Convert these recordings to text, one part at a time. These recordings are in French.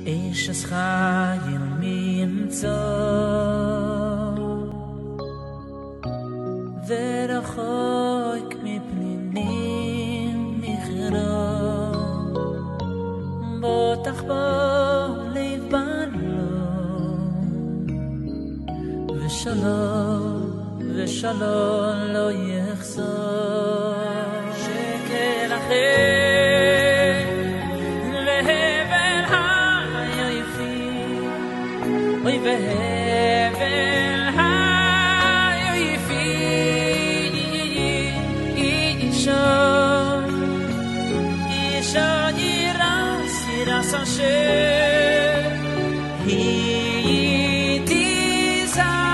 אשס חיים ממצוא ורחוק מפנינים נכרע בוטח בו לב בלום ושלום לא יחזור שקל אחר להבל היפים אוי והבל היפים אישה ירס אשר היא תזענו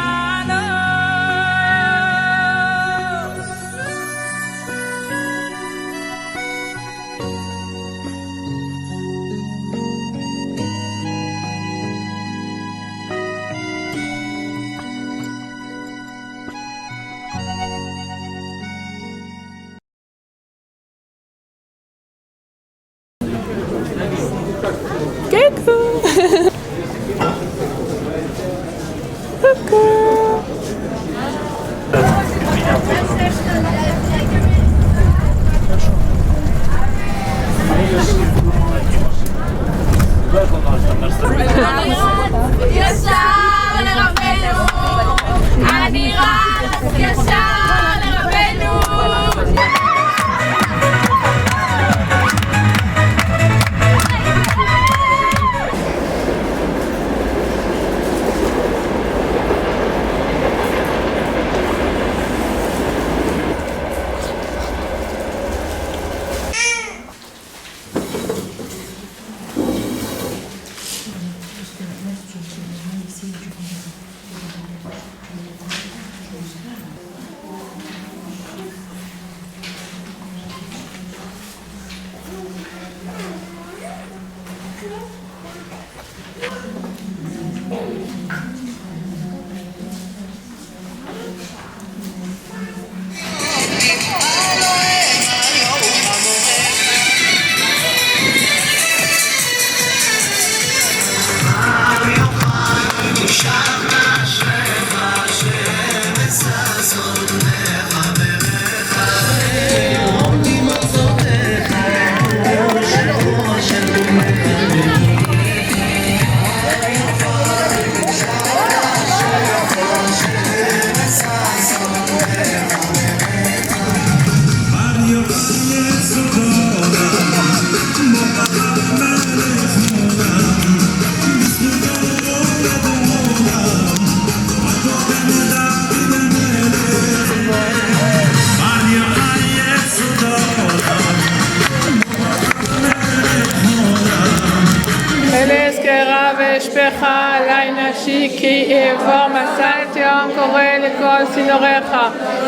עלי נשי כי אעבור מסע את יום קורא לכל צינוריך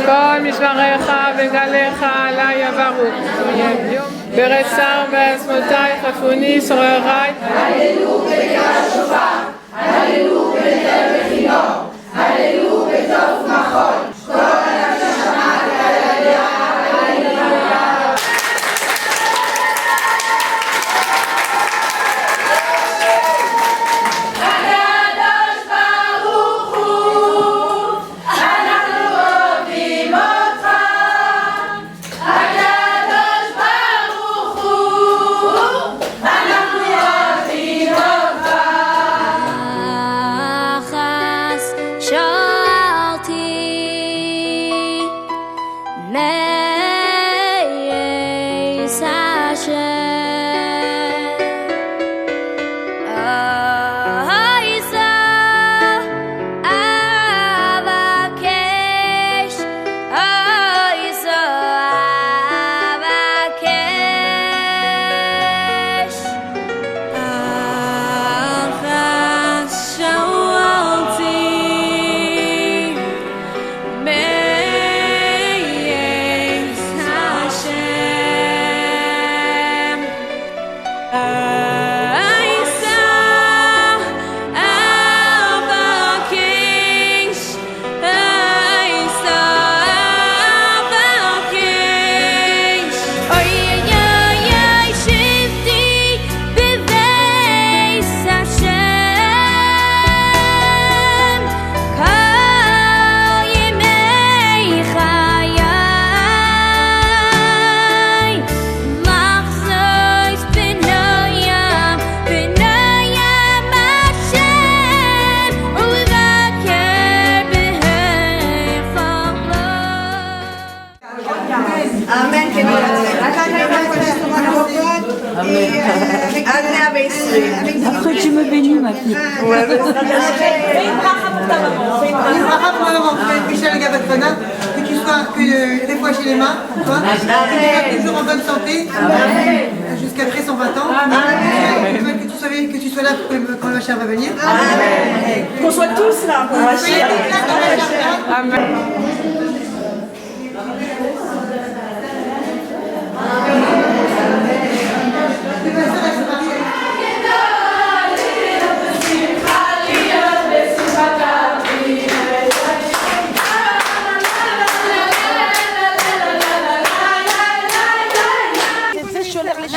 כל משמריך וגליך עלי יברו ברצר בעצמותי חפוני שוררי הללו בקרא שופר הללו בנר וכינור הללו בטוב מחול כל הנפש שמעת הללויה הללויה עד 120. Après tu me bénis ma fille. Michel Gavatana, que tu sois des fois chez les mains, toi, que tu sois toujours en bonne santé, jusqu'à 120 ans. Que tu sois là quand le Mashiach va venir. Qu'on soit tous là pour ma chère. Amen.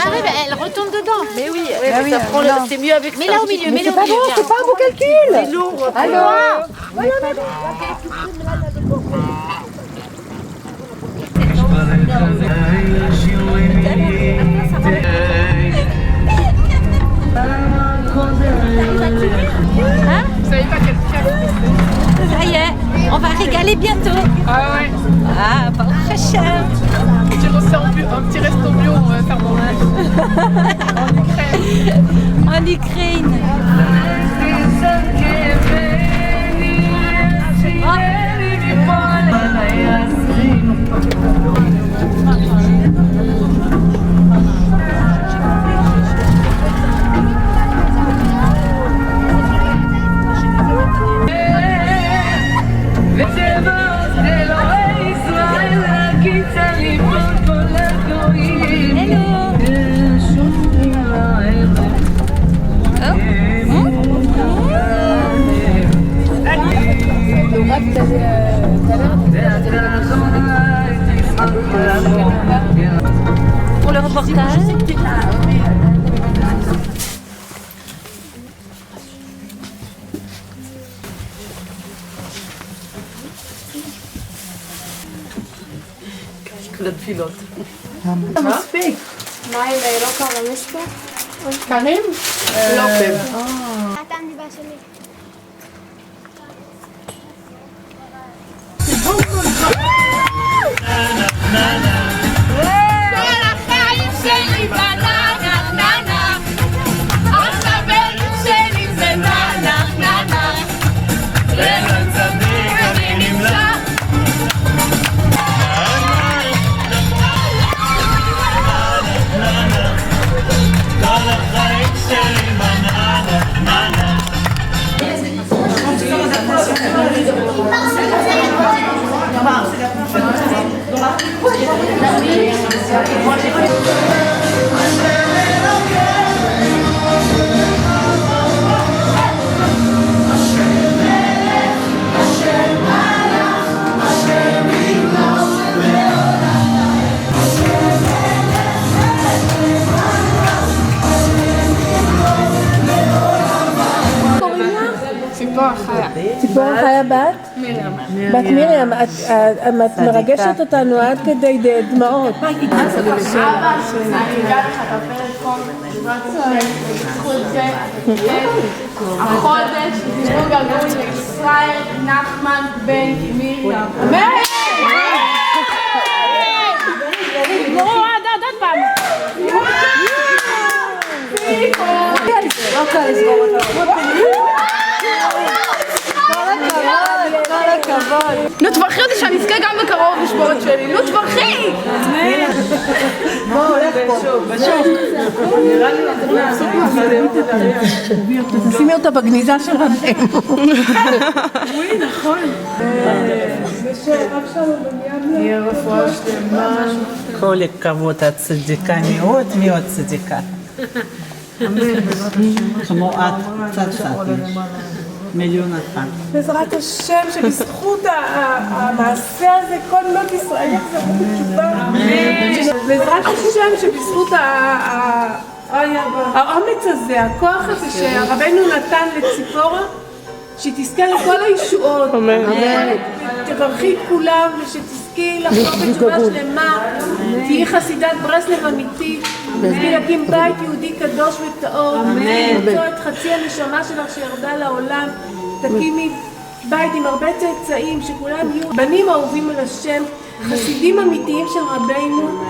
J'arrive, elle retourne dedans. Mais oui, c'est mieux avec ça. Mais là au milieu, mais là au milieu. C'est pas un beau calcul. C'est lourd. Alors Ça y est, on va régaler bientôt. Ah ouais. Ah, pas très cher. Un petit resto bio, on va faire manger. En Ukraine. Pour le reportage. מספיק. מה עם לא קרה מספיק? קרים? לא כן. אתה המדיבה שלי. ציפור חיה בת? מרים. בת מרים, את מרגשת אותנו עד כדי דמעות. החודש תשמעו גלגול לישראל נחמן בן מרים. אמן! תגמרו עוד פעם. לא קל לסגור אותו. כל הכבוד. נו תברכי אותי שאני אזכה גם בקרוב בשבועות שלי. נו תברכי! בואו הולך פה. בשוק. נראה לי תשימי אותה בגניזה של רבנו. וואי נכון. יהיה רפואה שלמה. כל הכבוד, את צדיקה מאוד מאוד צדיקה. כמו את, קצת. מיליון אחד. בעזרת השם שבזכות המעשה הזה כל בנות ישראל יחזרו בתשובה. בעזרת השם שבזכות האומץ הזה, הכוח הזה שהרבנו נתן לציפורה, שהיא תזכה לכל הישועות. תברכי את כולם ושתזכי לחזור בתשובה שלמה. תהיי חסידת ברסלב אמיתית. תזכי להקים בית יהודי קדוש וטהור. למצוא את חצי הנשמה שלך שירדה לעולם. תקימי בית עם הרבה צאצאים, שכולם יהיו בנים אהובים על השם, חסידים אמיתיים של רבינו.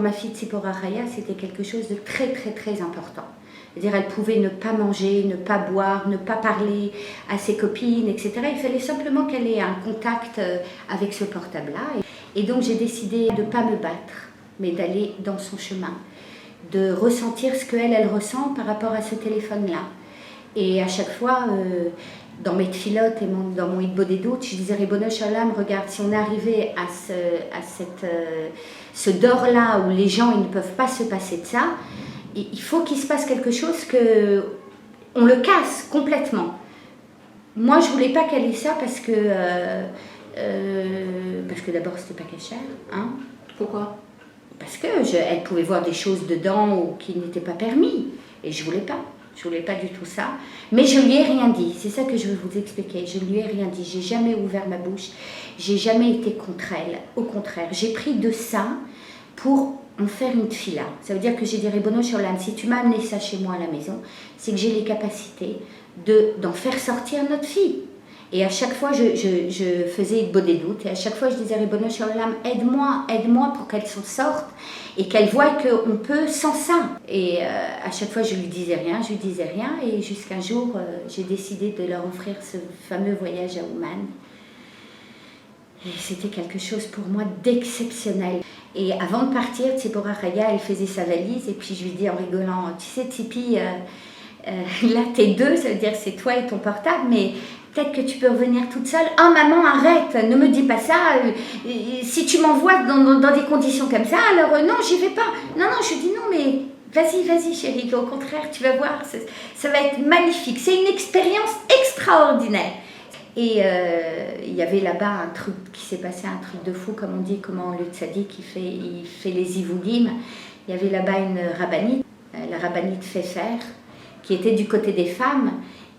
ma fille Tzipora Chaya, c'était quelque chose de très très très important. C'est-à-dire elle pouvait ne pas manger, ne pas boire, ne pas parler à ses copines, etc. Il fallait simplement qu'elle ait un contact avec ce portable-là. Et donc j'ai décidé de ne pas me battre, mais d'aller dans son chemin, de ressentir ce qu'elle ressent par rapport à ce téléphone-là. Et à chaque fois, dans mes tfilotes et dans mon hitbodedut, je disais Ribono Shel Olam, regarde, si on est arrivé à ce dor-là où les gens ils ne peuvent pas se passer de ça, il faut qu'il se passe quelque chose qu'on le casse complètement. Moi, je voulais pas qu'elle ait ça parce que d'abord, c'était pas cachère. Hein. Pourquoi? Parce qu'elle pouvait voir des choses dedans ou qui n'étaient pas permis. Et je voulais pas. Je voulais pas du tout ça. Mais je lui ai rien dit. C'est ça que je veux vous expliquer. Je lui ai rien dit. J'ai jamais ouvert ma bouche. J'ai jamais été contre elle. Au contraire, j'ai pris de ça pour en faire une tfila. Ça veut dire que j'ai dit Ribono Shel Olam, si tu m'as amené ça chez moi à la maison, c'est que j'ai les capacités d'en faire sortir notre fille. Et à chaque fois, je faisais hitbodedut, et à chaque fois, je disais Ribono Shel Olam, aide-moi pour qu'elle s'en sorte et qu'elle voie qu'on peut sans ça. Et à chaque fois, je lui disais rien, et jusqu'un jour, j'ai décidé de leur offrir ce fameux voyage à Ouman. Et c'était quelque chose pour moi d'exceptionnel. Et avant de partir, Tzipora Chaya, elle faisait sa valise, et puis je lui dis en rigolant, tu sais Tzipi, là t'es deux, ça veut dire c'est toi et ton portable, mais peut-être que tu peux revenir toute seule. Ah maman, arrête, ne me dis pas ça, si tu m'envoies dans des conditions comme ça, alors non, j'y vais pas. Non, je lui dis non, mais vas-y chérie, au contraire, tu vas voir, ça va être magnifique, c'est une expérience extraordinaire. Et il y avait là-bas un truc qui s'est passé, un truc de fou, comme on dit, comment le tzaddik il fait les ivoudim. Il y avait là-bas une rabbinite, la rabbinite Pfeffer, qui était du côté des femmes.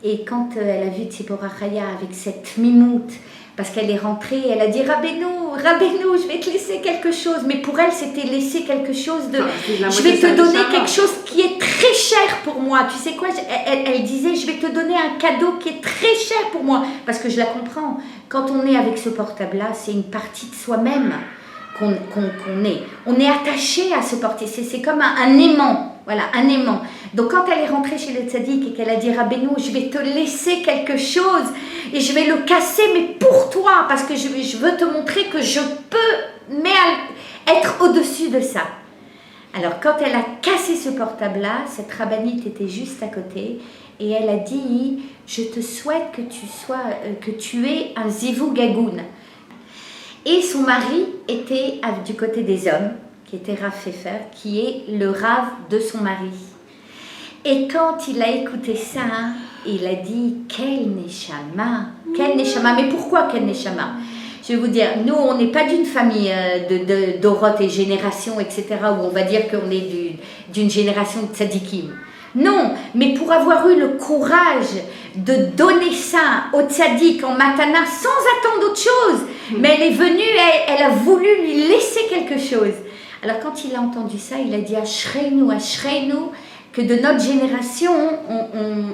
Et quand elle a vu Tzipora Chaya avec cette mimoute, parce qu'elle est rentrée, elle a dit Rabbeinu, je vais te laisser quelque chose. Mais pour elle, c'était laisser quelque chose de... Je vais te donner quelque chose qui est très cher pour moi. Tu sais quoi, elle disait, je vais te donner un cadeau qui est très cher pour moi. Parce que je la comprends. Quand on est avec ce portable-là, c'est une partie de soi-même qu'on est. On est attaché à ce portable. C'est comme un aimant. Voilà, un aimant. Donc quand elle est rentrée chez le tzaddik et qu'elle a dit Rabbeinu, je vais te laisser quelque chose et je vais le casser, mais pour toi, parce que je veux te montrer que je peux être au-dessus de ça. Alors quand elle a cassé ce portable-là, cette rabbinite était juste à côté et elle a dit, je te souhaite que tu aies un zivou gagoun. Et son mari était du côté des hommes, qui était Rav Pfeffer, qui est le Rav de son mari. Et quand il a écouté ça, il a dit « Quel neshama !» Mais pourquoi quel neshama? Je vais vous dire, nous, on n'est pas d'une famille d'orotes et générations, etc., où on va dire qu'on est d'une génération de tzadikim. Non, mais pour avoir eu le courage de donner ça au tzadik en matana sans attendre autre chose, mais elle est venue, elle a voulu lui laisser quelque chose. Alors quand il a entendu ça, il a dit Ashreinu, que de notre génération,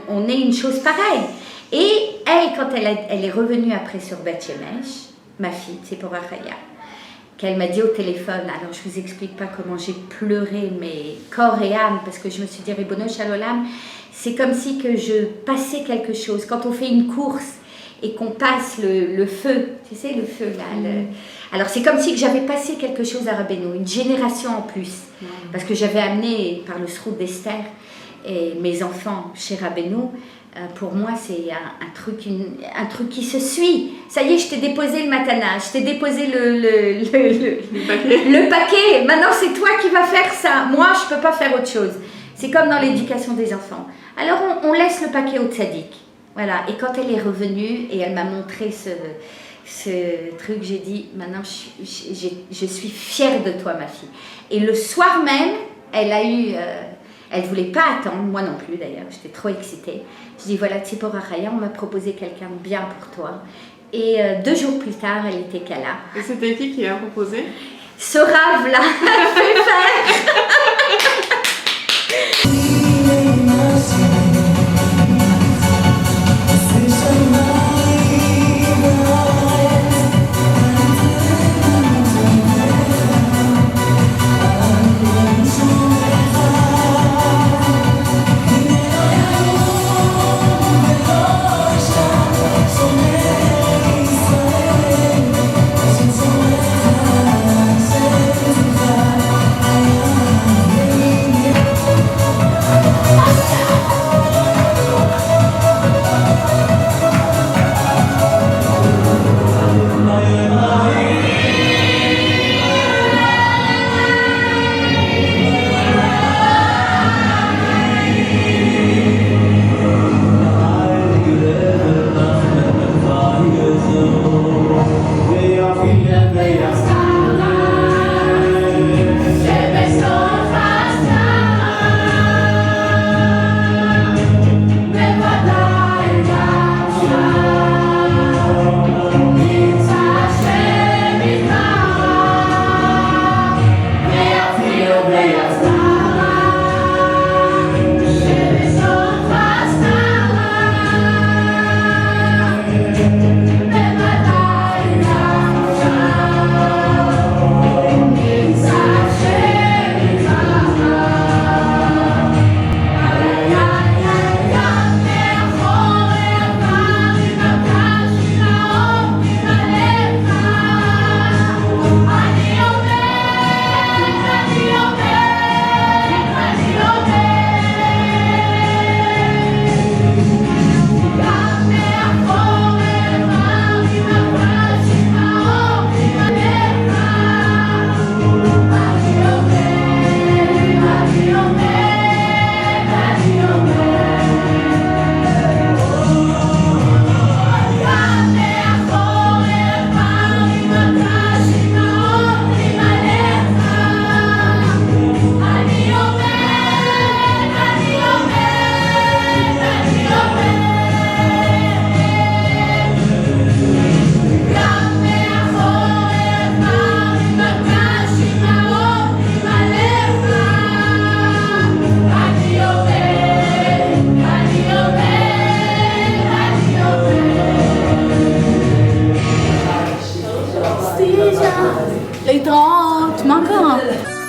on ait une chose pareille. Et elle, quand elle est revenue après sur Beth Shemesh, ma fille, Tzipora Chaya, qu'elle m'a dit au téléphone, alors je vous explique pas comment j'ai pleuré, mais corps et âme, parce que je me suis dit, Ribono Shel Olam, c'est comme si que je passais quelque chose. Quand on fait une course et qu'on passe le feu, tu sais, le feu là, alors c'est comme si que j'avais passé quelque chose à Rabbeinu, une génération en plus, parce que j'avais amené par le srout d'Esther et mes enfants chez Rabbeinu. Pour moi, c'est un truc qui se suit. Ça y est, je t'ai déposé le matana, je t'ai déposé le paquet. Maintenant, c'est toi qui vas faire ça. Moi, je ne peux pas faire autre chose. C'est comme dans l'éducation des enfants. Alors, on laisse le paquet au tzaddik. Voilà. Et quand elle est revenue et elle m'a montré ce truc, j'ai dit, maintenant, je suis fière de toi, ma fille. Et le soir même, elle a eu... elle ne voulait pas attendre, moi non plus d'ailleurs, j'étais trop excitée. Je dis voilà, Tzipora Chaya, on m'a proposé quelqu'un de bien pour toi. Et 2 jours plus tard, elle était Kala. Et c'était qui a proposé? Ce rave-là, להתראות, מה קרה?